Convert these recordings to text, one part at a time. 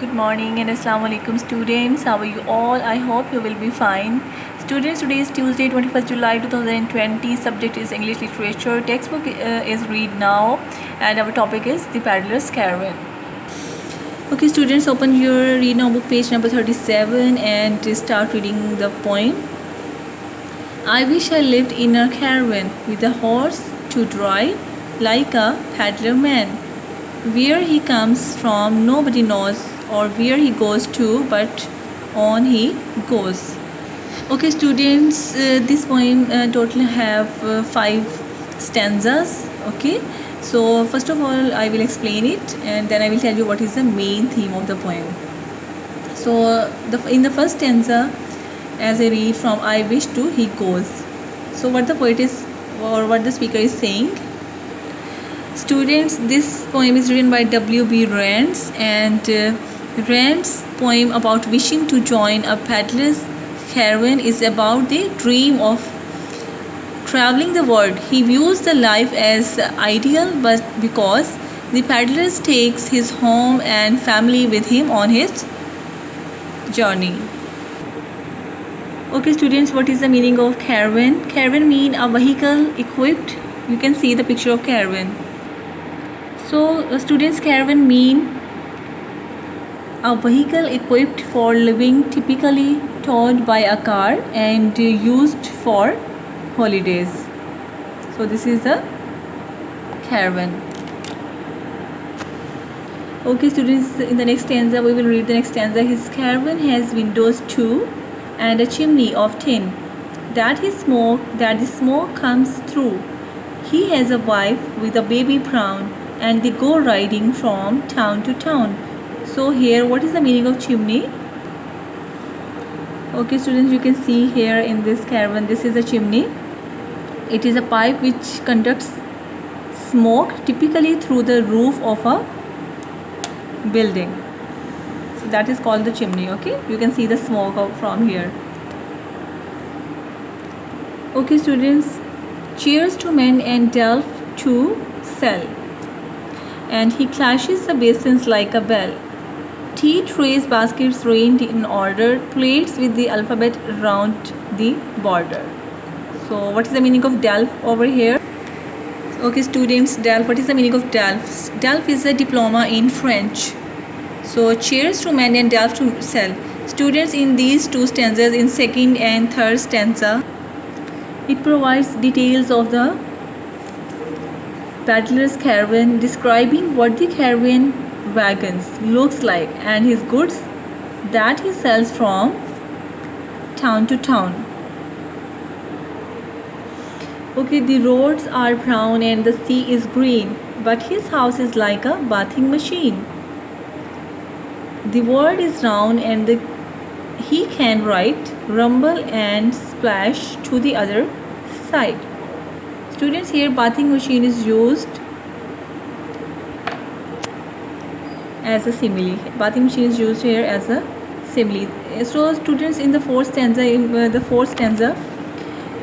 Good morning and Assalamu alaikum students. How are you all? I hope you will be fine. Students, today is Tuesday 21st July 2020. Subject is English Literature. Textbook is Read Now and our topic is The Paddler's Caravan. Okay students, open your Read Now book page number 37 and start reading the poem. I wish I lived in a caravan with a horse to drive like a paddler man. Where he comes from nobody knows, or where he goes to, but on he goes. Okay students, this poem total have 5 stanzas. Okay, so first of all I will explain it and then I will tell you what is the main theme of the poem. So in the first stanza, as I read from I wish to he goes, so what the poet is or what the speaker is saying. Students, this poem is written by W.B. Rance, and Rance's poem about wishing to join a paddler's caravan is about the dream of traveling the world. He views the life as ideal, but because the paddler takes his home and family with him on his journey. Okay students, what is the meaning of caravan? Caravan mean a vehicle equipped. You can see the picture of caravan. So students, caravan mean a vehicle equipped for living, typically towed by a car and used for holidays. So this is a caravan. Okay students, in the next stanza we will read the next stanza. His caravan has windows too and a chimney of tin that the smoke comes through. He has a wife with a baby brown and they go riding from town to town. So here, what is the meaning of chimney? Okay students, you can see here in this caravan, this is a chimney. It is a pipe which conducts smoke typically through the roof of a building. So that is called the chimney. Okay, you can see the smoke from here. Okay students, cheers to men and delf to sell, and he clashes the basins like a bell. Tea trays, baskets ranged in order, plates with the alphabet round the border. So what is the meaning of delf over here? Okay students, delf, what is the meaning of delf? Delf is a diploma in French. So cheers to men and delf to sell. Students, in these two stanzas, in second and third stanza, it provides details of the paddler's caravan, describing what the caravan wagons looks like and his goods that he sells from town to town. Okay, the roads are brown and the sea is green, but his house is like a bathing machine. The world is round and he can ride, rumble and splash to the other side. Students, here bathing machine is used as a simile. Bathing machine is used here as a simile. So students, in the fourth stanza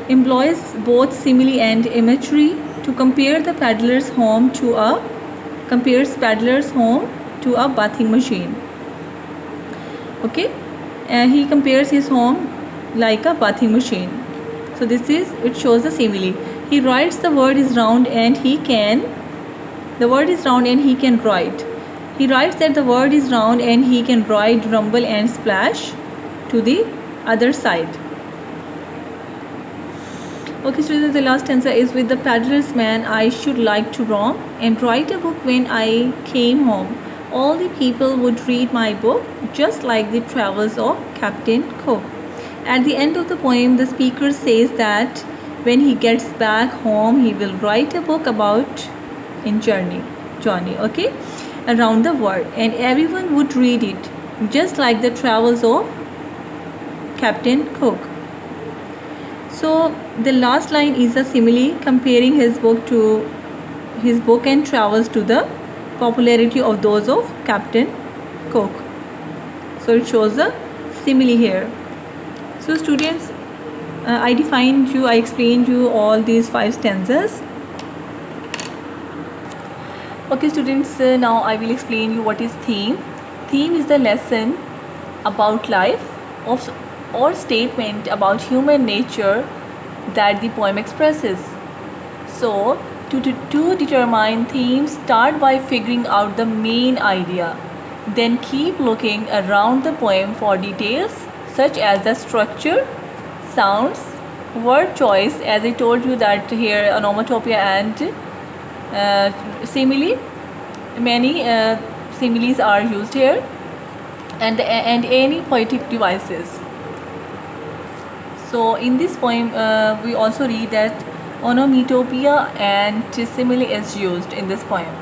employs both simile and imagery to compare the paddler's home to a bathing machine. Okay, and he compares his home like a bathing machine. So it shows the simile. He writes the world is round and he can ride. He writes that the world is round and he can ride, rumble and splash to the other side. Okay students, the last stanza is with the paddler's man I should like to roam and write a book when I came home. All the people would read my book just like the travels of Captain Cook. At the end of the poem, the speaker says that when he gets back home, he will write a book about journey, okay, around the world, and everyone would read it, just like the travels of Captain Cook. So the last line is a simile comparing his book and travels to the popularity of those of Captain Cook. So it shows the simile here. So students, I explained you all these 5 stanzas. Okay students, now I will explain you what is theme. Theme is the lesson about life of, or statement about human nature that the poem expresses. So, to determine themes, start by figuring out the main idea. Then keep looking around the poem for details such as the structure, sounds, word choice, as I told you that here onomatopoeia and simile, many similes are used here, and any poetic devices. So in this poem we also read that onomatopoeia and simile is used in this poem.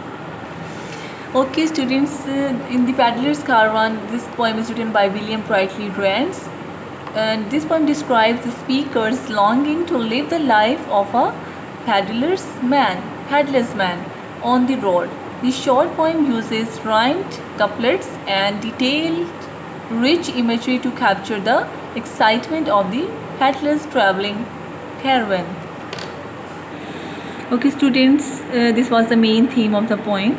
Okay students, in the Paddler's Caravan, this poem is written by William Brightly Rance, and this poem describes the speaker's longing to live the life of a paddler's man on the road. The short poem uses rhymed couplets and detailed, rich imagery to capture the excitement of the paddler's traveling caravan. Okay students, this was the main theme of the poem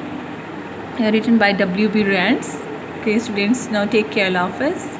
written by W.B. Rance. Okay students, now take care, Allah Hafiz.